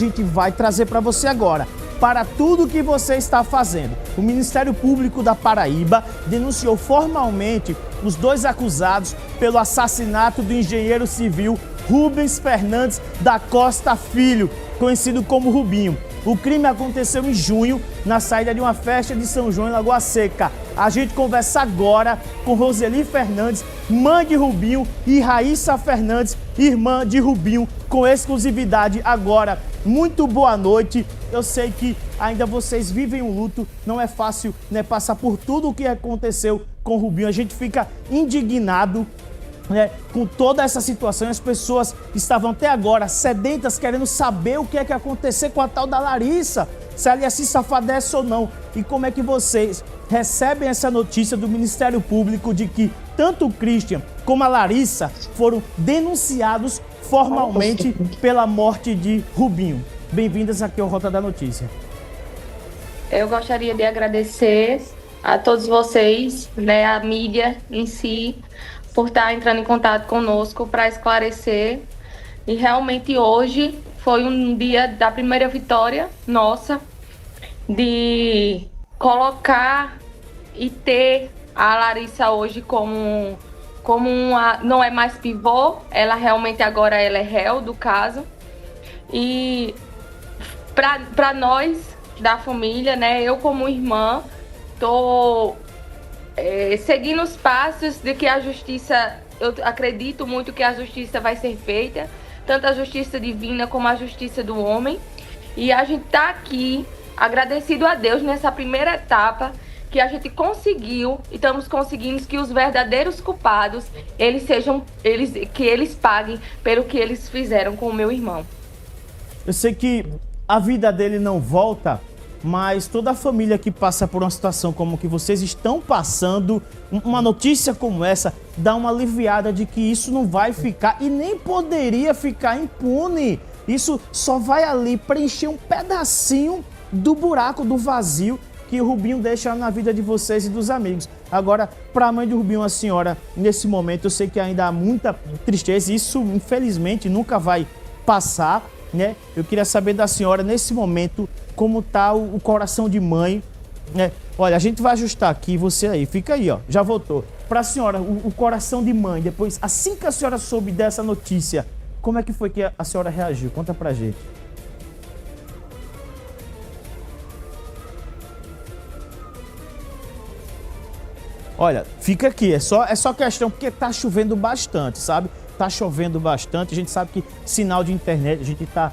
A gente vai trazer para você agora, para tudo que você está fazendo. O Ministério Público da Paraíba denunciou formalmente os 2 acusados pelo assassinato do engenheiro civil Rubens Fernandes da Costa Filho, conhecido como Rubinho. O crime aconteceu em junho, na saída de uma festa de São João em Lagoa Seca. A gente conversa agora com Roseli Fernandes, mãe de Rubinho, e Raíssa Fernandes, irmã de Rubinho, com exclusividade agora. Muito boa noite. Eu sei que ainda vocês vivem um luto, não é fácil, né, passar por tudo o que aconteceu com o Rubinho. A gente fica indignado, né, com toda essa situação. As pessoas estavam até agora sedentas, querendo saber o que é que ia acontecer com a tal da Larissa, se ela ia se safar dessa ou não. E como é que vocês recebem essa notícia do Ministério Público de que tanto o Christian como a Larissa foram denunciados formalmente pela morte de Rubinho? Bem-vindas aqui ao Rota da Notícia. Eu gostaria de agradecer a todos vocês, né, a mídia em si, por estar entrando em contato conosco para esclarecer. E realmente hoje foi um dia da primeira vitória nossa, de colocar e ter a Larissa hoje como uma, não é mais pivô, ela realmente agora ela é réu do caso. E para nós da família, né, eu como irmã, tô seguindo os passos de que a justiça, eu acredito muito que a justiça vai ser feita, tanto a justiça divina como a justiça do homem. E a gente tá aqui agradecido a Deus nessa primeira etapa, que a gente conseguiu e estamos conseguindo que os verdadeiros culpados, que eles paguem pelo que eles fizeram com o meu irmão. Eu sei que a vida dele não volta, mas toda a família que passa por uma situação como que vocês estão passando, uma notícia como essa, dá uma aliviada de que isso não vai ficar e nem poderia ficar impune. Isso só vai ali preencher um pedacinho do buraco, do vazio que o Rubinho deixa na vida de vocês e dos amigos. Agora, para a mãe do Rubinho, a senhora, nesse momento, eu sei que ainda há muita tristeza, isso infelizmente nunca vai passar, né? Eu queria saber da senhora, nesse momento, como tá o coração de mãe, né? Olha, a gente vai ajustar aqui, você aí, fica aí, ó, já voltou. Para a senhora, o coração de mãe, depois, assim que a senhora soube dessa notícia, como é que foi que a senhora reagiu? Conta pra gente. Olha, fica aqui, é só questão porque tá chovendo bastante, sabe? Tá chovendo bastante, a gente sabe que sinal de internet, a gente tá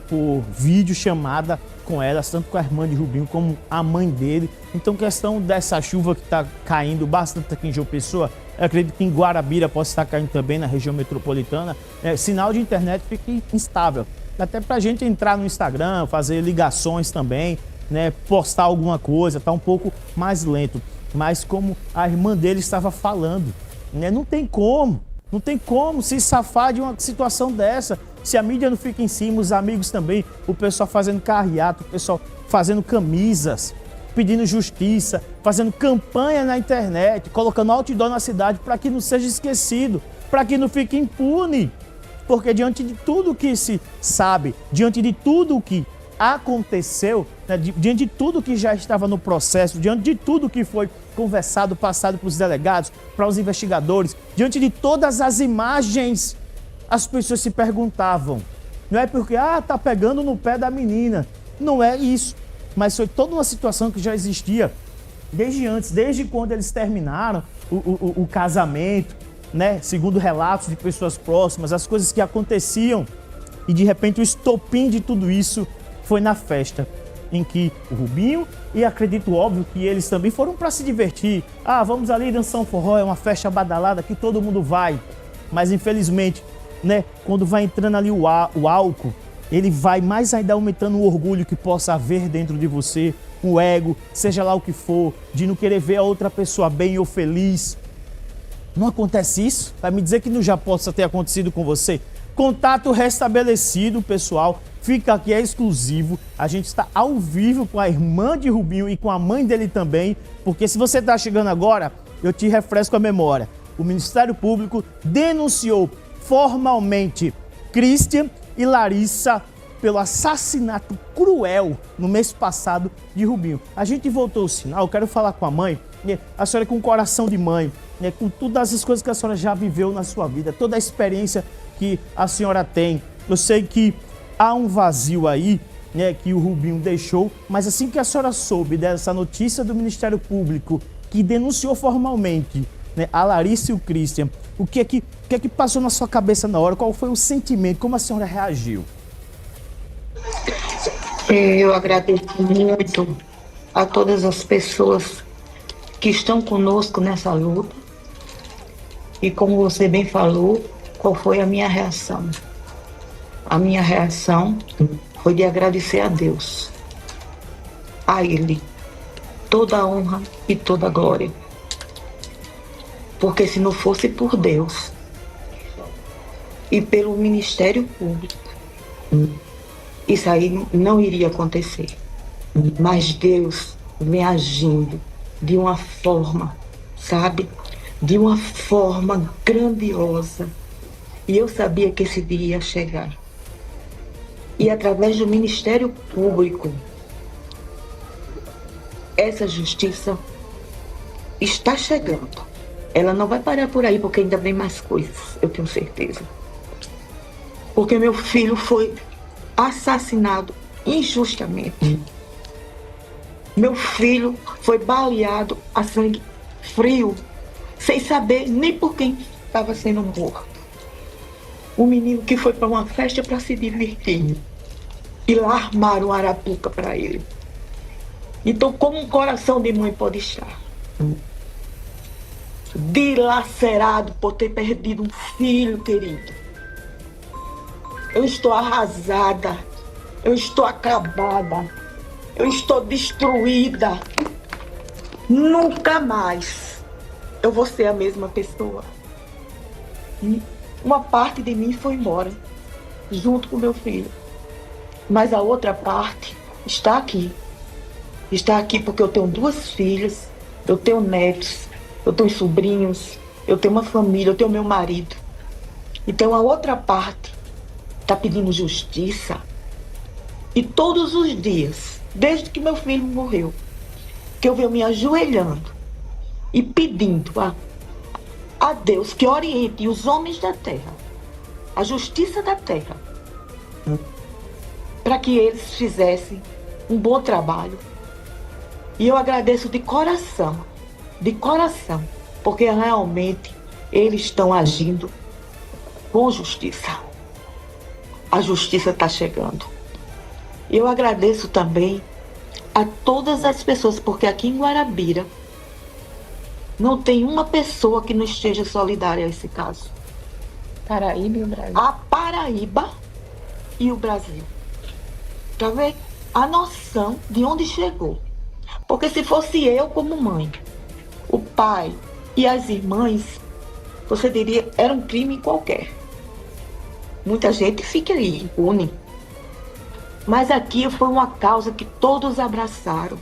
por vídeo chamada com elas, tanto com a irmã de Rubinho como a mãe dele. Então, questão dessa chuva que tá caindo bastante aqui em João Pessoa, eu acredito que em Guarabira possa estar caindo também, na região metropolitana, sinal de internet fica instável. Até pra gente entrar no Instagram, fazer ligações também, né, postar alguma coisa, tá um pouco mais lento. Mas como a irmã dele estava falando, né, não tem como se safar de uma situação dessa. Se a mídia não fica em cima, os amigos também, o pessoal fazendo carreata, o pessoal fazendo camisas, pedindo justiça, fazendo campanha na internet, colocando outdoor na cidade para que não seja esquecido, para que não fique impune. Porque diante de tudo que se sabe, diante de tudo que aconteceu, né, diante de tudo que já estava no processo, diante de tudo que foi conversado, passado para os delegados, para os investigadores, diante de todas as imagens, as pessoas se perguntavam, não é porque, tá pegando no pé da menina, não é isso, mas foi toda uma situação que já existia desde antes, desde quando eles terminaram o casamento, né, segundo relatos de pessoas próximas, as coisas que aconteciam, e de repente o estopim de tudo isso foi na festa em que o Rubinho, e acredito óbvio que eles também foram para se divertir. Vamos ali dançar um forró, é uma festa badalada que todo mundo vai. Mas infelizmente, né, quando vai entrando ali o álcool, ele vai mais ainda aumentando o orgulho que possa haver dentro de você, o ego, seja lá o que for, de não querer ver a outra pessoa bem ou feliz. Não acontece isso? Vai me dizer que não já possa ter acontecido com você? Contato restabelecido, pessoal. Fica aqui, é exclusivo. A gente está ao vivo com a irmã de Rubinho e com a mãe dele também. Porque se você está chegando agora, eu te refresco a memória. O Ministério Público denunciou formalmente Christian e Larissa pelo assassinato cruel no mês passado de Rubinho. A gente voltou ao sinal, eu quero falar com a mãe, né? A senhora com coração de mãe, né? Com todas as coisas que a senhora já viveu na sua vida, toda a experiência que a senhora tem. Eu sei que há um vazio aí, né, que o Rubinho deixou, mas assim que a senhora soube dessa notícia do Ministério Público, que denunciou formalmente, né, a Larissa e o Christian, o que é que passou na sua cabeça na hora? Qual foi o sentimento? Como a senhora reagiu? Eu agradeço muito a todas as pessoas que estão conosco nessa luta. E como você bem falou, qual foi a minha reação? A minha reação foi de agradecer a Deus, a Ele, toda a honra e toda a glória. Porque se não fosse por Deus e pelo Ministério Público, isso aí não iria acontecer. Mas Deus vem agindo de uma forma, sabe? De uma forma grandiosa. E eu sabia que esse dia ia chegar. E através do Ministério Público, essa justiça está chegando. Ela não vai parar por aí, porque ainda vem mais coisas, eu tenho certeza. Porque meu filho foi assassinado injustamente. Meu filho foi baleado a sangue frio, sem saber nem por quem estava sendo morto. Um menino que foi para uma festa para se divertir. E lá armaram arapuca para ele. Então, como um coração de mãe pode estar? Dilacerado por ter perdido um filho querido. Eu estou arrasada. Eu estou acabada. Eu estou destruída. Nunca mais eu vou ser a mesma pessoa. Uma parte de mim foi embora, junto com meu filho. Mas a outra parte está aqui. Está aqui porque eu tenho 2 filhas, eu tenho netos, eu tenho sobrinhos, eu tenho uma família, eu tenho meu marido. Então a outra parte está pedindo justiça. E todos os dias, desde que meu filho morreu, que eu venho me ajoelhando e pedindo a Deus que oriente os homens da terra, a justiça da terra, para que eles fizessem um bom trabalho. E eu agradeço de coração, porque realmente eles estão agindo com justiça. A justiça está chegando. E eu agradeço também a todas as pessoas, porque aqui em Guarabira não tem uma pessoa que não esteja solidária a esse caso. Paraíba e o Brasil. A Paraíba e o Brasil. Tá vendo? A noção de onde chegou. Porque se fosse eu como mãe, o pai e as irmãs, você diria, era um crime qualquer. Muita gente fica aí, impune. Mas aqui foi uma causa que todos abraçaram.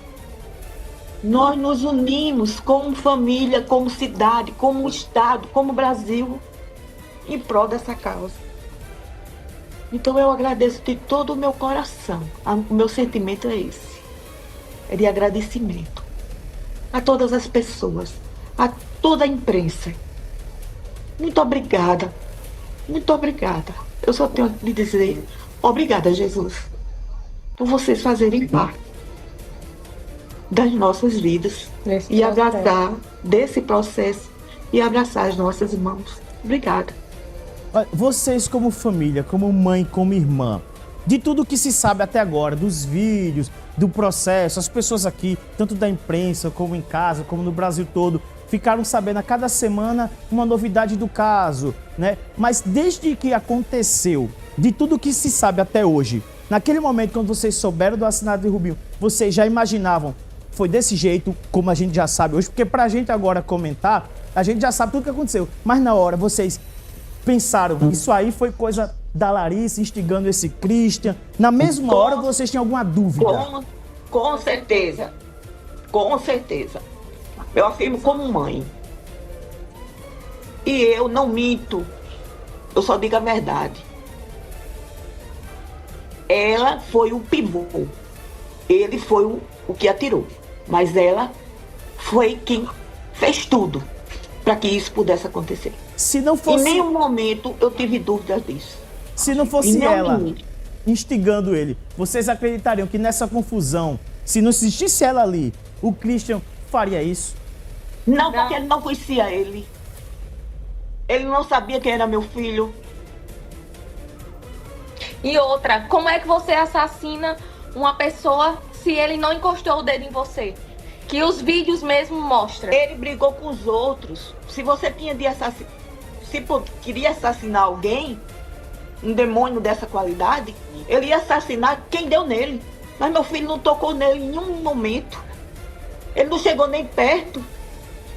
Nós nos unimos como família, como cidade, como estado, como Brasil, em prol dessa causa. Então eu agradeço de todo o meu coração. O meu sentimento é esse. É de agradecimento a todas as pessoas, a toda a imprensa. Muito obrigada. Muito obrigada. Eu só tenho de dizer obrigada, Jesus, por vocês fazerem parte das nossas vidas e abraçar desse processo e abraçar as nossas irmãos. Obrigada. Vocês como família, como mãe, como irmã, de tudo que se sabe até agora, dos vídeos, do processo, as pessoas aqui, tanto da imprensa, como em casa, como no Brasil todo, ficaram sabendo a cada semana uma novidade do caso, né? Mas desde que aconteceu, de tudo que se sabe até hoje, naquele momento quando vocês souberam do assassinato de Rubinho, vocês já imaginavam, foi desse jeito, como a gente já sabe hoje? Porque pra gente agora comentar, a gente já sabe tudo o que aconteceu, mas na hora vocês pensaram, isso aí foi coisa da Larissa instigando esse Christian, na mesma hora vocês tinham alguma dúvida? Com certeza, com certeza. Eu afirmo como mãe. E eu não minto, eu só digo a verdade. ela foi o pivô. Ele foi o que atirou. Mas ela foi quem fez tudo para que isso pudesse acontecer. Se não Em fosse, nenhum momento eu tive dúvidas disso. se não Em fosse nenhum ela minuto. instigando ele, vocês acreditariam que nessa confusão, se não existisse ela ali, o Christian faria isso? Não, porque ele não conhecia ele. Ele não sabia quem era meu filho. E outra, como é que você assassina uma pessoa se ele não encostou o dedo em você? Que os vídeos mesmo mostram. Ele brigou com os outros. Se você tinha de assassinar, queria assassinar alguém, um demônio dessa qualidade, ele ia assassinar quem deu nele. Mas meu filho não tocou nele em nenhum momento. Ele não chegou nem perto.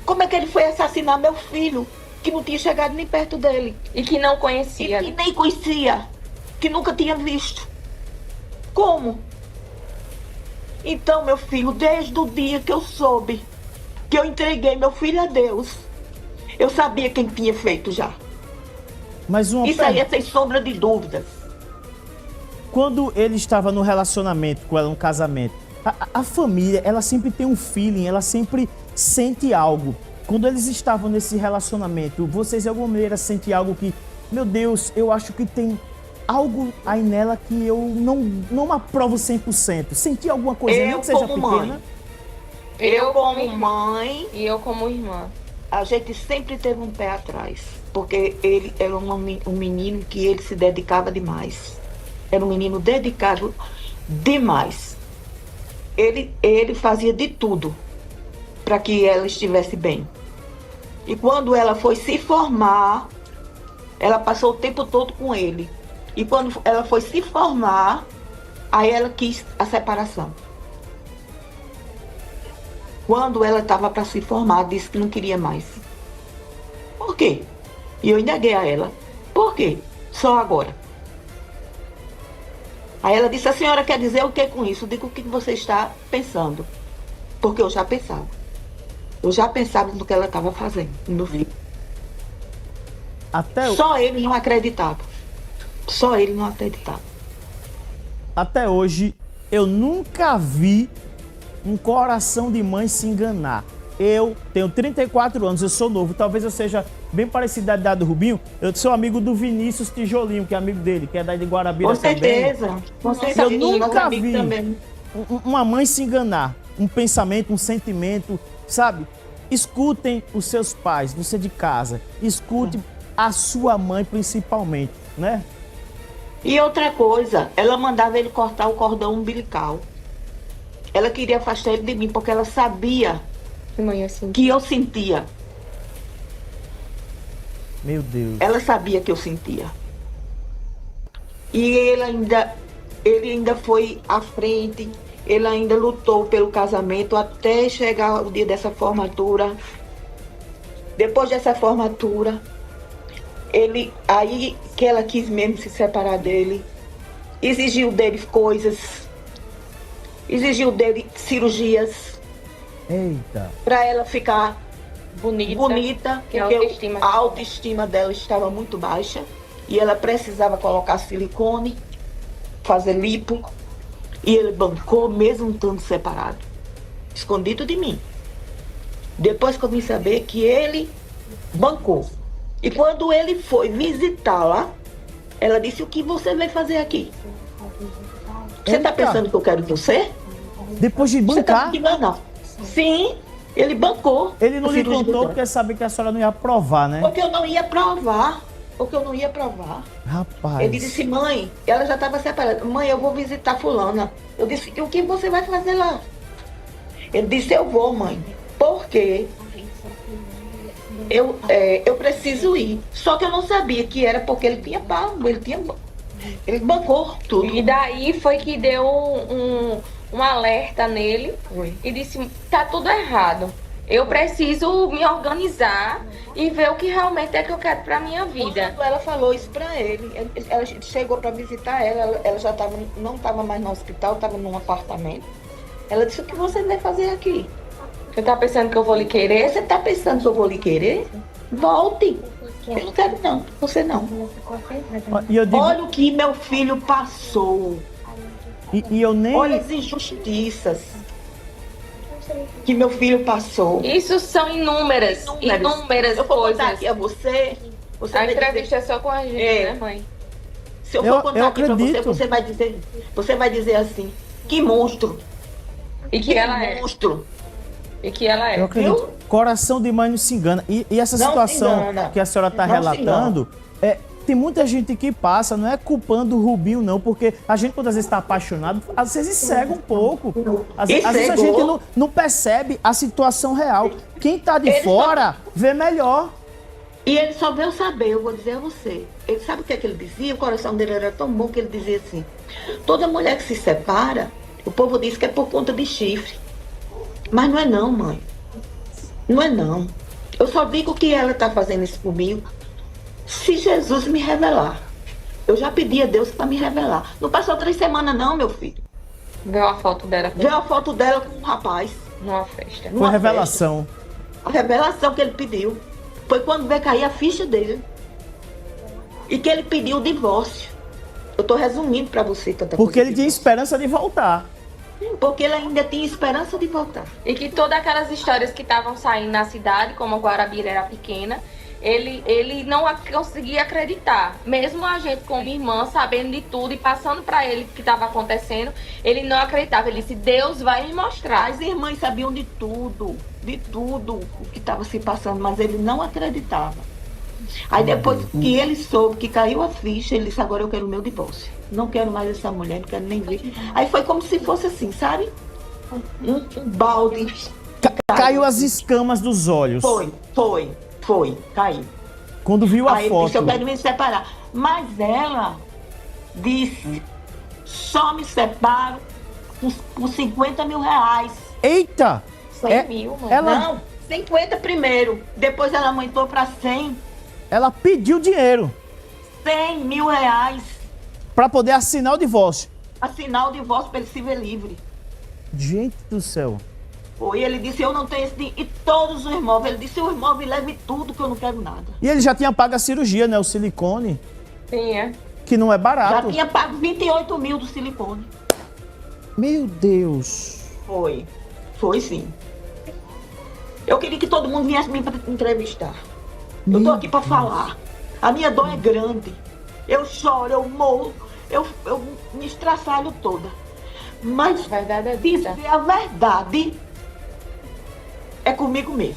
Como é que ele foi assassinar meu filho, que não tinha chegado nem perto dele? E que não E conhecia. que nem conhecia, que nunca tinha visto. Como? Então, meu filho, desde o dia que eu soube que eu entreguei meu filho a Deus, eu sabia quem tinha feito já. Mas uma Isso aí é pergunta. sem sombra de dúvidas. Quando ele estava no relacionamento com ela, no casamento, a família, ela sempre tem um feeling, ela sempre sente algo. Quando eles estavam nesse relacionamento, vocês de alguma maneira sentem algo que, meu Deus, eu acho que tem algo aí nela que eu não aprovo 100%. Senti alguma coisa, Eu nem que seja como pequena? mãe. Eu como mãe, E eu como irmã. a gente sempre teve um pé atrás. Porque ele era um menino que ele se dedicava demais. Era um menino dedicado demais. Ele fazia de tudo para que ela estivesse bem. E quando ela foi se formar, ela passou o tempo todo com ele. E quando ela foi se formar, aí ela quis a separação. Quando ela estava para se formar, disse que não queria mais. Por quê? E eu indaguei a ela. Por quê? Só agora. Aí ela disse, a senhora quer dizer o que com isso? Eu digo, o que você está pensando? Porque eu já pensava. Eu já pensava no que ela estava fazendo no vídeo. Só ele não acreditava. Só ele não acreditava. Até hoje, eu nunca vi um coração de mãe se enganar. Eu tenho 34 anos, eu sou novo, talvez eu seja bem parecido da idade do Rubinho. Eu sou amigo do Vinícius Tijolinho, que é amigo dele, que é daí de Guarabira Com também. certeza. Com certeza. Eu nunca Amigo vi também. uma mãe se enganar. Um pensamento, um sentimento, sabe? Escutem os seus pais, você de casa. Escute a sua mãe principalmente, né? E outra coisa, ela mandava ele cortar o cordão umbilical. Ela queria afastar ele de mim, porque ela sabia Mãe, assim. que eu sentia. Meu Deus. Ela sabia que eu sentia. E ele ainda foi à frente, ele ainda lutou pelo casamento até chegar o dia dessa formatura. Depois dessa formatura, aí que ela quis mesmo se separar dele, exigiu dele coisas, exigiu dele cirurgias Eita. para ela ficar Bonita. Que a porque autoestima- a autoestima dela estava muito baixa e ela precisava colocar silicone, fazer lipo, e ele bancou mesmo estando separado, escondido de mim. Depois que eu vim saber que ele bancou. E quando ele foi visitá-la, ela disse, o que você veio fazer aqui? Você está Eita. pensando que eu quero você? Depois de Você está bancar, me enganando. Sim, ele bancou. ele não a lhe cirurgia contou dela. porque sabia que a senhora não ia provar, né? Porque eu não ia provar. Porque eu não ia provar. Rapaz. Ele disse, mãe, ela já estava separada. Mãe, eu vou visitar fulana. Eu disse, e o que você vai fazer lá? Ele disse, eu vou, mãe. Porque eu preciso ir. Só que eu não sabia que era porque ele tinha pago, ele bancou tudo. E daí foi que deu um alerta nele Foi. e disse, tá tudo errado. Eu preciso me organizar e ver o que realmente é que eu quero pra minha vida. Quando ela falou isso pra ele, ela chegou pra visitar ela já não estava mais no hospital, estava num apartamento. Ela disse, o que você vai fazer aqui? Você tá pensando que eu vou lhe querer? Você tá pensando que eu vou lhe querer? Volte. Eu não quero não, você não. E eu digo, Olha o que meu filho passou. E eu nem... Olha as injustiças que meu filho passou. Isso são inúmeras Eu vou coisas. contar aqui a você. Você A vai entrevista dizer, é só com a gente, É. né, mãe? se eu Eu for contar aqui pra você, acredito. você vai dizer assim, que monstro, E que ela é. monstro. E que ela é. Eu acredito. Viu? Coração de mãe não se engana. E essa Não se situação engana. que a senhora está Não se relatando, tem muita gente que passa, não é culpando o Rubinho, não, porque a gente, quando às vezes está apaixonado, às vezes cega um pouco. Às vezes a cegou. gente não percebe a situação real. Quem está de Ele fora vê melhor. E ele só veio saber, eu vou dizer a você. Ele sabe o que é que ele dizia? O coração dele era tão bom que ele dizia assim: toda mulher que se separa, o povo diz que é por conta de chifre. Mas não é não, mãe. Não é não. Eu só digo que ela está fazendo isso comigo se Jesus me revelar. Eu já pedi a Deus para me revelar. Não passou 3 semanas não, meu filho. Viu a foto dela Vê a foto dela com um rapaz. numa festa. Foi Numa revelação. A revelação que ele pediu foi quando veio cair a ficha dele. E que ele pediu o divórcio. Eu tô resumindo para você tanta Porque coisa ele tinha esperança de voltar. Porque ele ainda tinha esperança de voltar. E que todas aquelas histórias que estavam saindo na cidade, como a Guarabira era pequena, ele não conseguia acreditar. Mesmo a gente como irmã, sabendo de tudo e passando para ele o que estava acontecendo, ele não acreditava. Ele disse, Deus vai me mostrar. As irmãs sabiam de tudo o que estava se passando, mas ele não acreditava. Aí depois que ele soube que caiu a ficha, ele disse, agora eu quero o meu divórcio. Não quero mais essa mulher, não quero nem ver. Aí foi como se fosse assim, sabe? Um balde. Caiu as escamas dos olhos. Foi, caiu. Quando viu a Aí ele disse, foto. eu quero me separar. Mas ela disse, só me separo por 50 mil reais. Eita! 100 mil, mano. Ela, Não, 50 primeiro. Depois ela aumentou para 100. ela pediu dinheiro 100 mil reais. para poder assinar o divórcio. Assinar o divórcio para ele se ver livre. Gente do céu. Foi, ele disse, eu não tenho esse dinheiro. E todos os imóveis. Ele disse, o imóvel leve tudo que eu não quero nada. E ele já tinha pago a cirurgia, né? O silicone, Tinha. que não é Já barato. tinha pago 28 mil do silicone. Meu Deus. Foi sim. Eu queria que todo mundo viesse me entrevistar. Eu tô aqui para falar. A minha dor é grande. Eu choro, eu morro, eu me estraçalho toda. Mas Verdade é dita. dizer a verdade é comigo mesmo.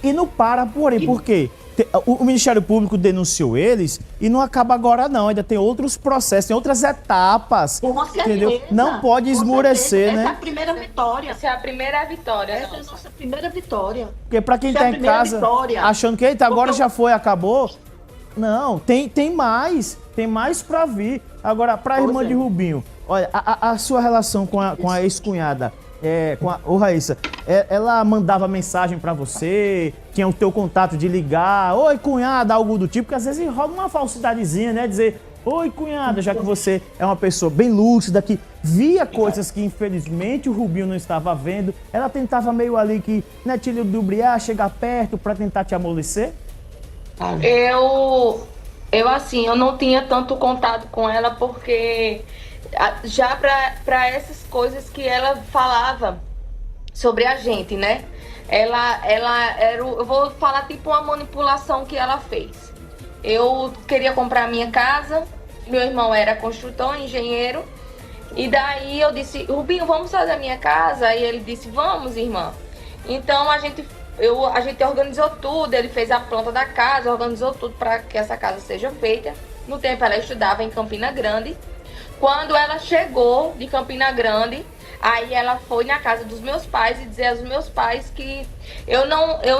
E não para por aí, por quê? O Ministério Público denunciou eles e não acaba agora não, ainda tem outros processos, tem outras etapas, Com certeza, entendeu? Não pode com esmurecer, certeza. Essa é a né? primeira vitória. Essa é a primeira vitória. Essa é a nossa primeira vitória. Porque pra quem Essa tá é a em primeira casa vitória. achando que eita, agora Porque já foi, acabou. Não, tem mais pra vir. Agora, pra Pois irmã é. de Rubinho, olha, a sua relação com a ex-cunhada, ô Raíssa, ela mandava mensagem pra você, tinha o teu contato de ligar, oi cunhada, algo do tipo, porque às vezes rola uma falsidadezinha, né? Dizer, oi cunhada, já que você é uma pessoa bem lúcida, que via coisas que infelizmente o Rubinho não estava vendo, ela tentava meio ali que, né, te ludibriar, chegar perto pra tentar te amolecer? Eu não tinha tanto contato com ela porque já para essas coisas que ela falava sobre a gente, né? Ela era, eu vou falar tipo uma manipulação que ela fez. Eu queria comprar minha casa, meu irmão era construtor, engenheiro, e daí eu disse, Rubinho, vamos fazer a minha casa? E ele disse, vamos, irmã. Então a gente organizou tudo, ele fez a planta da casa, organizou tudo para que essa casa seja feita. No tempo ela estudava em Campina Grande. Quando ela chegou de Campina Grande, aí ela foi na casa dos meus pais e dizer aos meus pais que eu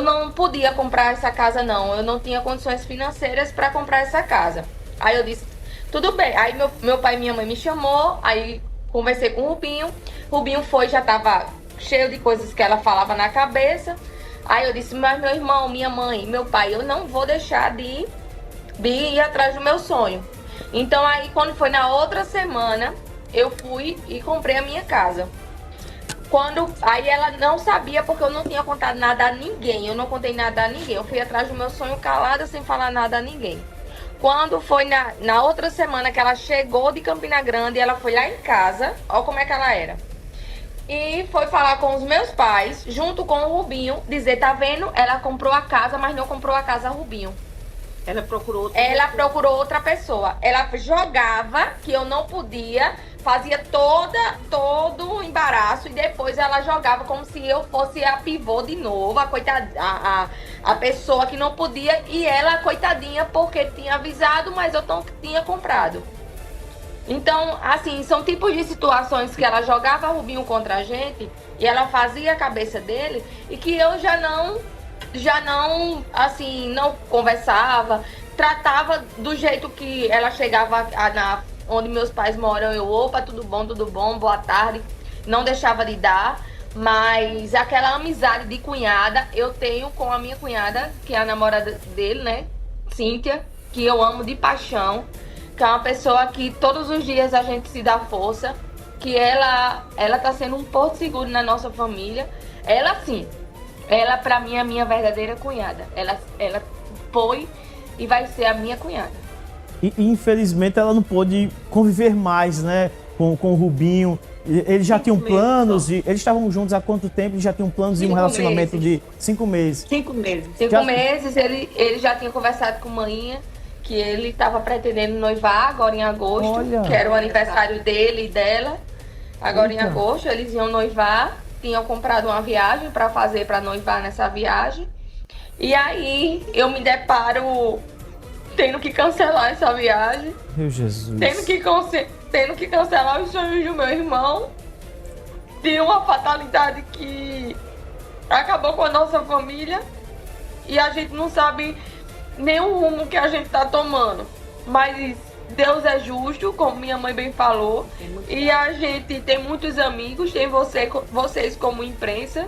não podia comprar essa casa não, eu não tinha condições financeiras para comprar essa casa. Aí eu disse, tudo bem. Aí meu pai e minha mãe me chamou, aí conversei com o Rubinho. Rubinho foi, já estava cheio de coisas que ela falava na cabeça. Aí eu disse, mas meu irmão, minha mãe, meu pai, eu não vou deixar de ir atrás do meu sonho. Então aí quando foi na outra semana, eu fui e comprei a minha casa. Aí ela não sabia porque eu não tinha contado nada a ninguém, eu não contei nada a ninguém. Eu fui atrás do meu sonho calada, sem falar nada a ninguém. Quando foi na outra semana que ela chegou de Campina Grande, ela foi lá em casa, olha como é que ela era. E foi falar com os meus pais, junto com o Rubinho, dizer, tá vendo? Ela comprou a casa, mas não comprou a casa Rubinho. Ela procurou outra pessoa. Ela jogava que eu não podia, fazia todo o embaraço e depois ela jogava como se eu fosse a pivô de novo, a coitada, a pessoa que não podia, e ela, coitadinha, porque tinha avisado, mas eu não tinha comprado. Então, assim, são tipos de situações que ela jogava Rubinho contra a gente e ela fazia a cabeça dele e que eu já não, assim, não conversava, tratava do jeito que ela chegava onde meus pais moram, eu, opa, tudo bom, boa tarde, não deixava de dar, mas aquela amizade de cunhada eu tenho com a minha cunhada, que é a namorada dele, né, Cíntia, que eu amo de paixão, que é uma pessoa que todos os dias a gente se dá força, que ela tá sendo um porto seguro na nossa família. Ela sim, ela pra mim é a minha verdadeira cunhada. Ela foi e vai ser a minha cunhada. E infelizmente ela não pôde conviver mais, né, com o Rubinho. Eles já tinham planos, eles estavam juntos há quanto tempo? Eles já tinham planos de um relacionamento de 5 meses. 5 meses. 5 meses, ele já tinha conversado com manhã que ele estava pretendendo noivar agora em agosto, Olha. que era o aniversário dele e dela. Agora Eita. em agosto eles iam noivar, tinham comprado uma viagem para fazer para noivar nessa viagem. E aí eu me deparo tendo que cancelar essa viagem, Meu Jesus. tendo que cancelar os sonhos do meu irmão, de uma fatalidade que acabou com a nossa família e a gente não sabe nem o rumo que a gente tá tomando, mas Deus é justo, como minha mãe bem falou, e a gente tem muitos amigos, tem vocês como imprensa,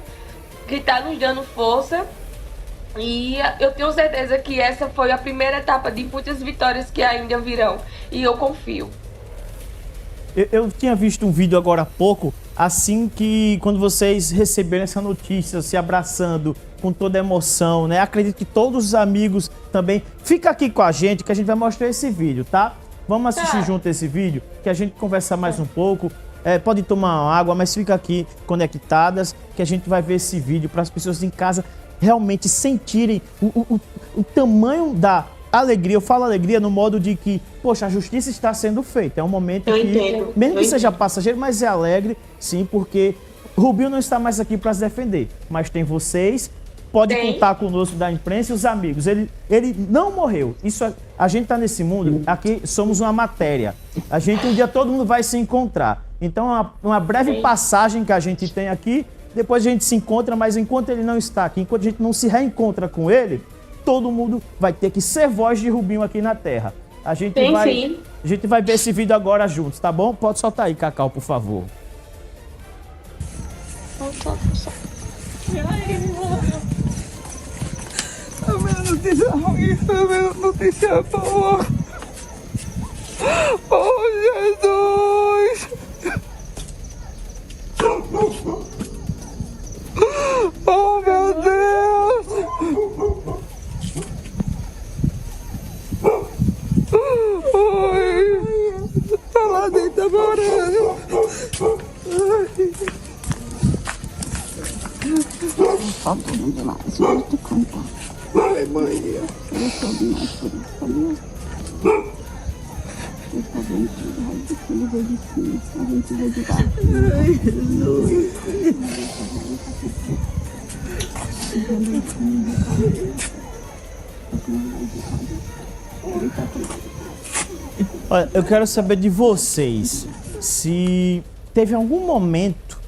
que tá nos dando força, e eu tenho certeza que essa foi a primeira etapa de muitas vitórias que ainda virão, e eu confio. Eu tinha visto um vídeo agora há pouco, assim que quando vocês receberam essa notícia, se abraçando com toda a emoção, né? Acredito que todos os amigos também. Fica aqui com a gente que a gente vai mostrar esse vídeo, tá? Vamos assistir junto esse vídeo, que a gente conversa mais um pouco. Pode tomar uma água, mas fica aqui conectadas, que a gente vai ver esse vídeo para as pessoas em casa realmente sentirem o tamanho da alegria. Eu falo alegria no modo de que, poxa, a justiça está sendo feita. É um momento mesmo que seja passageiro, mas é alegre, sim, porque Rubinho não está mais aqui para se defender, mas tem vocês, pode contar conosco da imprensa e os amigos. Ele não morreu. Isso, a gente está nesse mundo, aqui somos uma matéria. A gente, um dia todo mundo vai se encontrar. Então, uma breve passagem que a gente tem aqui, depois a gente se encontra, mas enquanto ele não está aqui, enquanto a gente não se reencontra com ele, todo mundo vai ter que ser voz de Rubinho aqui na Terra. A gente vai ver esse vídeo agora juntos, tá bom? Pode soltar aí, Cacau, por favor. A minha notícia ruim, a minha notícia boa. Oh, Jesus! Oh, meu Deus! Oi! Tá lá dentro, tá morando! Tá bom demais, vou te contar. Ai, mãe! Eu sou demais por isso, sabia? Eu tô vendo tudo, ele veio de cima, a gente veio de baixo. Ai, Jesus! Olha, eu quero saber de vocês, se teve algum momento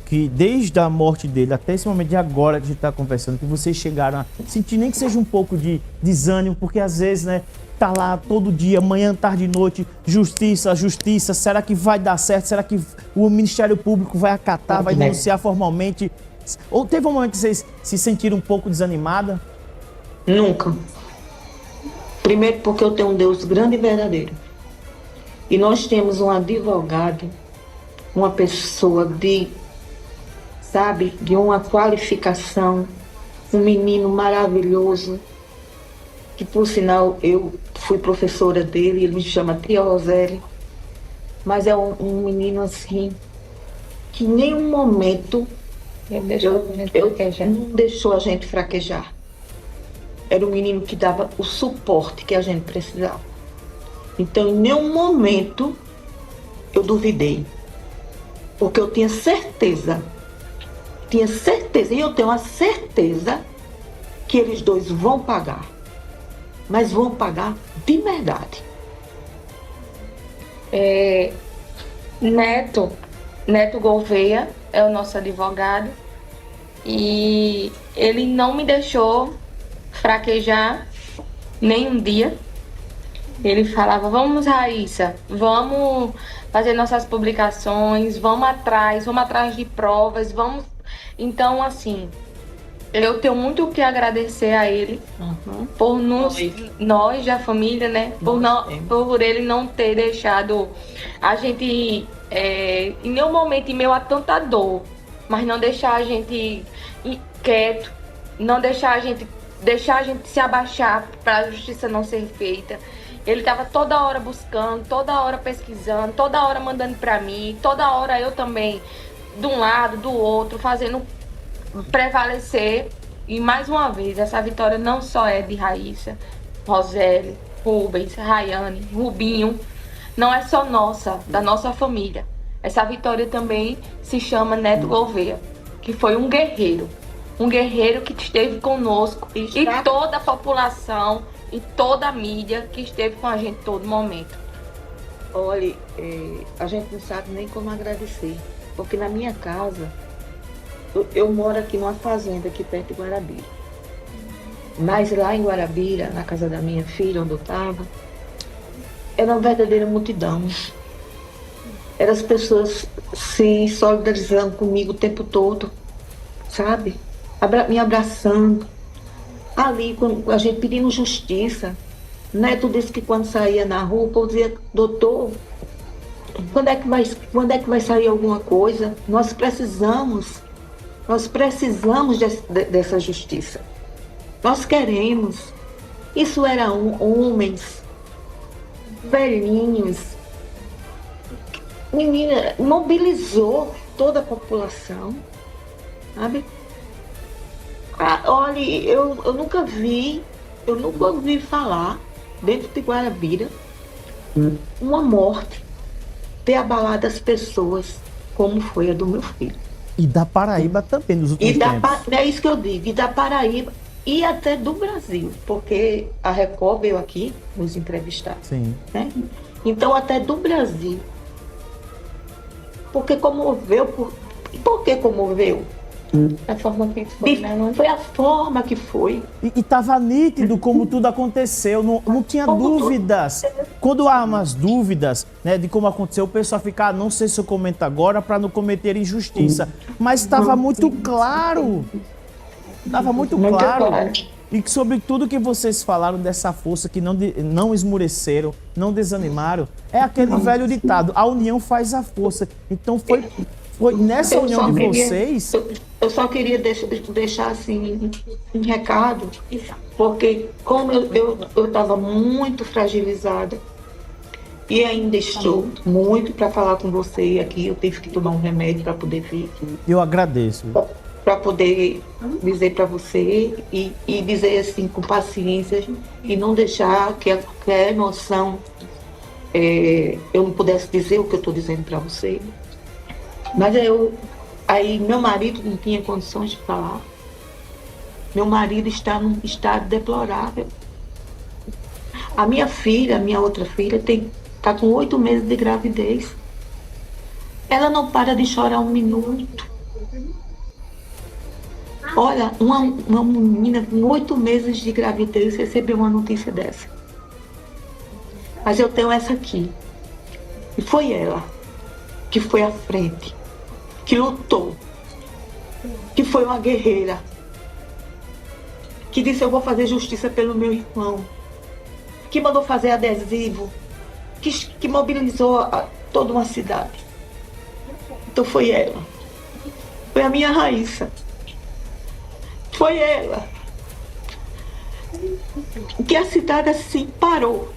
que desde a morte dele até esse momento de agora que a gente está conversando, que vocês chegaram a sentir nem que seja um pouco de desânimo, porque às vezes, né, tá lá todo dia, manhã, tarde e noite, justiça, justiça, será que vai dar certo? Será que o Ministério Público vai acatar, vai denunciar formalmente? Ou teve um momento que vocês se sentiram um pouco desanimada? Nunca. Primeiro porque eu tenho um Deus grande e verdadeiro. E nós temos um advogado, uma pessoa de uma qualificação, um menino maravilhoso, que por sinal eu fui professora dele, ele me chama Tia Roseli. Mas é um menino assim, que em nenhum momento não deixou a gente fraquejar. Era um menino que dava o suporte que a gente precisava. Então, em nenhum momento eu duvidei. Porque eu tinha certeza, e eu tenho a certeza que eles dois vão pagar. Mas vão pagar de verdade. Neto Gouveia é o nosso advogado e ele não me deixou fraquejar nem um dia. Ele falava, vamos, Raíssa, vamos fazer nossas publicações, vamos atrás de provas, vamos... Então, assim, eu tenho muito o que agradecer a ele, por nós da família, né? Por ele não ter deixado a gente, em nenhum momento, em meio a tanta dor, mas não deixar a gente quieto, não deixar a gente se abaixar para a justiça não ser feita. Ele estava toda hora buscando, toda hora pesquisando, toda hora mandando para mim, toda hora eu também, de um lado, do outro, fazendo prevalecer. E mais uma vez, essa vitória não só é de Raíssa, Roseli, Rubens, Rayane, Rubinho, não é só nossa, da nossa família. Essa vitória também se chama Neto Gouveia, que foi um guerreiro que esteve conosco e toda a população e toda a mídia que esteve com a gente todo momento. Olha, a gente não sabe nem como agradecer, porque na minha casa, eu moro aqui numa fazenda aqui perto de Guarabira. Mas lá em Guarabira, na casa da minha filha, onde eu estava, era uma verdadeira multidão. Eram as pessoas se solidarizando comigo o tempo todo, sabe? Me abraçando. Ali, quando a gente pedindo justiça, Neto disse que quando saía na rua, o povo dizia, doutor, quando é que vai sair alguma coisa? Nós precisamos dessa justiça. Nós queremos. Isso eram homens, velhinhos. Menina, mobilizou toda a população, sabe? Olha, eu nunca ouvi falar, dentro de Guarabira, uma morte ter abalado as pessoas como foi a do meu filho. E da Paraíba também, nos últimos tempos. É isso que eu digo, e da Paraíba e até do Brasil, porque a Record veio aqui nos entrevistar. Sim. Né? Então, até do Brasil. Porque comoveu. Por que comoveu? A forma que foi, né? Foi a forma que foi. E estava nítido como tudo aconteceu, não tinha dúvidas. Quando há umas dúvidas, né, de como aconteceu, o pessoal fica, não sei se eu comento agora para não cometer injustiça. Mas estava muito claro. Estava muito claro. E sobre tudo que vocês falaram dessa força, que não esmureceram, não desanimaram, é aquele velho ditado, a união faz a força. Então foi nessa união de vocês... Eu só queria deixar assim um recado, porque como eu estava muito fragilizada e ainda estou muito para falar com você aqui, eu tive que tomar um remédio para poder vir. Eu agradeço. Para poder dizer para você e dizer assim com paciência e não deixar que a emoção eu não pudesse dizer o que eu estou dizendo para você. Mas aí meu marido não tinha condições de falar. Meu marido está num estado deplorável. A minha outra filha, está com 8 meses de gravidez. Ela não para de chorar um minuto. Olha, uma menina com 8 meses de gravidez recebeu uma notícia dessa. Mas eu tenho essa aqui. E foi ela que foi à frente, que lutou, que foi uma guerreira, que disse eu vou fazer justiça pelo meu irmão, que mandou fazer adesivo, que mobilizou toda uma cidade. Então foi ela. Foi a minha Raíssa. Foi ela. Que a cidade assim parou.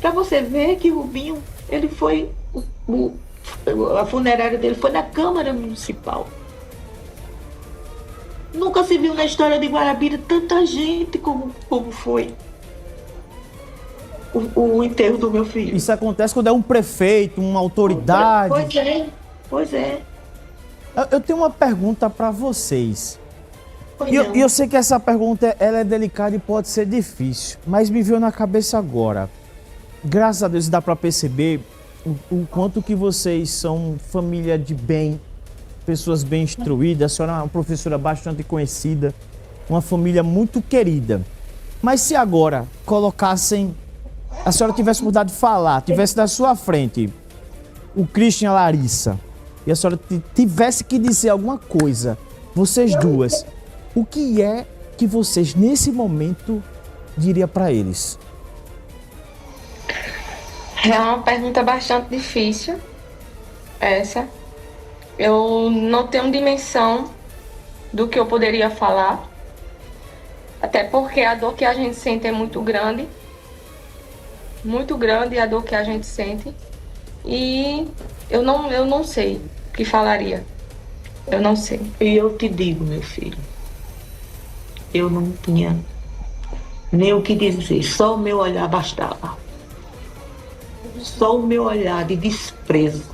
Para você ver que Rubinho, ele foi, a funerária dele foi na Câmara Municipal. Nunca se viu na história de Guarabira tanta gente como foi o enterro do meu filho. Isso acontece quando é um prefeito, uma autoridade. Pois é. Eu tenho uma pergunta para vocês. Pois E não. eu sei que essa pergunta ela é delicada e pode ser difícil, mas me veio na cabeça agora. Graças a Deus dá para perceber o quanto que vocês são família de bem, pessoas bem instruídas. A senhora é uma professora bastante conhecida, uma família muito querida. Mas se agora colocassem, a senhora tivesse mudado de falar, tivesse na sua frente o Christian e a Larissa, e a senhora tivesse que dizer alguma coisa, vocês duas, o que é que vocês nesse momento diria para eles? É uma pergunta bastante difícil, essa. Eu não tenho dimensão do que eu poderia falar, até porque a dor que a gente sente é muito grande a dor que a gente sente, e eu não sei o que falaria, eu não sei. E eu te digo, meu filho, eu não tinha nem o que dizer, só o meu olhar bastava. Só o meu olhar de desprezo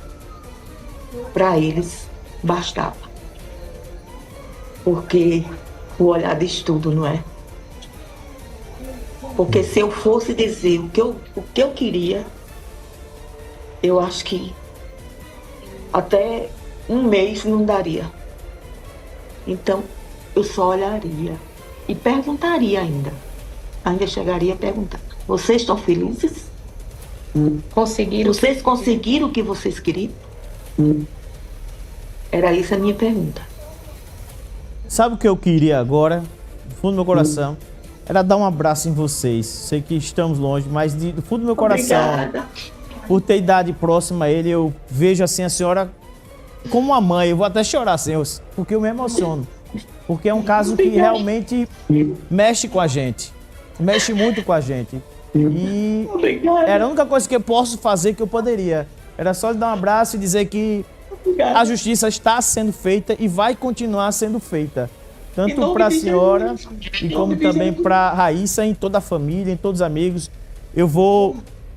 para eles bastava. Porque o olhar diz tudo, não é? Porque se eu fosse dizer o que eu queria, eu acho que até um mês não daria. Então, eu só olharia e perguntaria ainda. Ainda chegaria a perguntar: vocês estão felizes? Conseguiram? Vocês conseguiram o que vocês queriam? Era isso a minha pergunta. Sabe o que eu queria agora, do fundo do meu coração? Era dar um abraço em vocês. Sei que estamos longe, mas do fundo do meu coração, Obrigada. por ter idade próxima a ele, eu vejo assim a senhora como uma mãe. Eu vou até chorar, senhor, porque eu me emociono. Porque é um caso que realmente mexe com a gente. Mexe muito com a gente. E era a única coisa que eu posso fazer, que eu poderia. Era só lhe dar um abraço e dizer que a justiça está sendo feita e vai continuar sendo feita. Tanto para a senhora e como também para a Raíssa, em toda a família, em todos os amigos.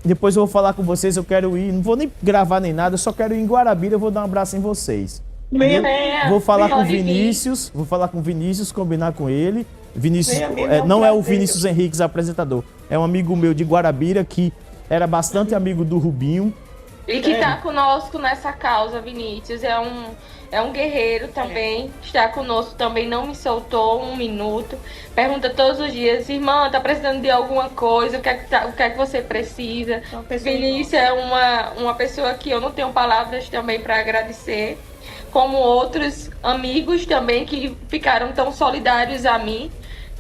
Depois eu vou falar com vocês, eu quero ir, não vou nem gravar nem nada, eu só quero ir em Guarabira, eu vou dar um abraço em vocês. Vou falar com o Vinícius, combinar com ele. Vinícius, não é o Vinícius Henriques apresentador, é um amigo meu de Guarabira que era bastante amigo do Rubinho. E que está conosco nessa causa, Vinícius. É um guerreiro também. Está conosco também, não me soltou um minuto. Pergunta todos os dias: irmã, tá precisando de alguma coisa? O que é que você precisa? Vinícius é uma pessoa que eu não tenho palavras também para agradecer. Como outros amigos também que ficaram tão solidários a mim.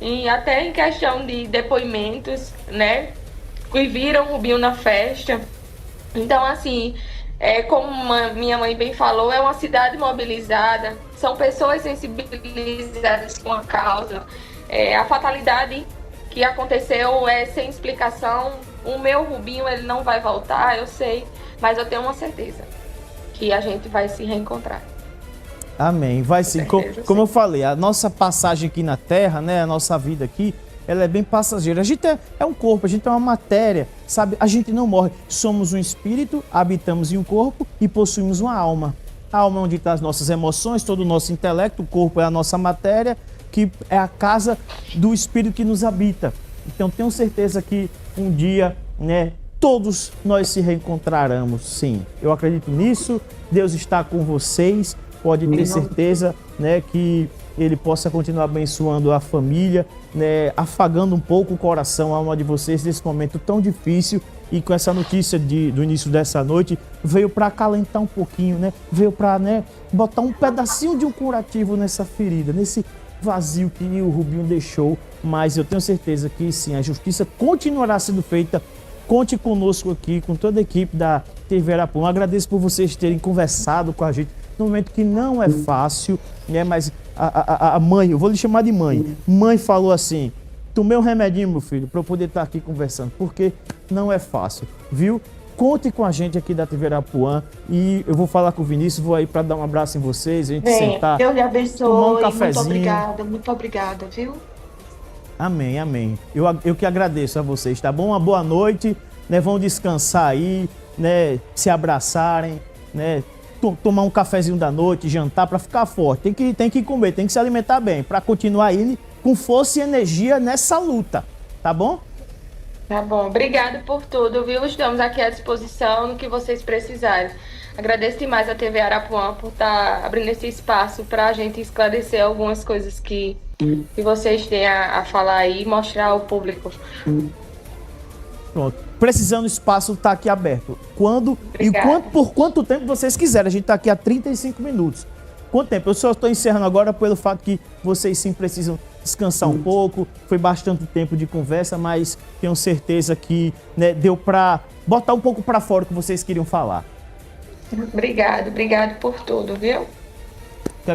E até em questão de depoimentos, né? Que viram o Rubinho na festa. Então, assim, como minha mãe bem falou, é uma cidade mobilizada, são pessoas sensibilizadas com a causa. A fatalidade que aconteceu é sem explicação. O meu Rubinho, ele não vai voltar, eu sei, mas eu tenho uma certeza que a gente vai se reencontrar. Amém. Vai sim. Como eu falei, a nossa passagem aqui na Terra, né, a nossa vida aqui, ela é bem passageira. A gente é um corpo, a gente é uma matéria, sabe? A gente não morre. Somos um espírito, habitamos em um corpo e possuímos uma alma. A alma é onde estão as nossas emoções, todo o nosso intelecto, o corpo é a nossa matéria, que é a casa do espírito que nos habita. Então tenho certeza que um dia, né, todos nós se reencontraremos, sim. Eu acredito nisso, Deus está com vocês, pode ter certeza, né, que Ele possa continuar abençoando a família, né, afagando um pouco o coração, a alma de vocês nesse momento tão difícil. E com essa notícia do início dessa noite, veio para acalentar um pouquinho, né? Veio para, né, botar um pedacinho de um curativo nessa ferida, nesse vazio que o Rubinho deixou. Mas eu tenho certeza que sim, a justiça continuará sendo feita. Conte conosco aqui, com toda a equipe da TV Arapuã. Agradeço por vocês terem conversado com a gente num momento que não é fácil, né? Mas a mãe, eu vou lhe chamar de mãe. Mãe falou assim: tomei um remedinho, meu filho, para eu poder estar aqui conversando. Porque não é fácil, viu? Conte com a gente aqui da TV Arapuã e eu vou falar com o Vinícius, vou aí para dar um abraço em vocês, a gente Bem, sentar, Deus lhe abençoe. tomar um cafezinho. Muito obrigada, viu? Amém, amém. Eu que agradeço a vocês, tá bom? Uma boa noite, né? Vão descansar aí, né? Se abraçarem, né? Tomar um cafezinho da noite, jantar para ficar forte. Tem que comer, tem que se alimentar bem para continuar aí com força e energia nessa luta, tá bom? Tá bom, obrigado por tudo, viu? Estamos aqui à disposição no que vocês precisarem. Agradeço demais a TV Arapuã por estar abrindo esse espaço para a gente esclarecer algumas coisas que vocês têm a falar aí e mostrar ao público. Pronto. Precisando, o espaço tá aqui aberto. Quando Obrigada. por quanto tempo vocês quiserem. A gente tá aqui há 35 minutos. Quanto tempo? Eu só estou encerrando agora pelo fato que vocês sim precisam descansar um pouco. Foi bastante tempo de conversa, mas tenho certeza que, né, deu para botar um pouco para fora o que vocês queriam falar. Obrigado por tudo, viu? Que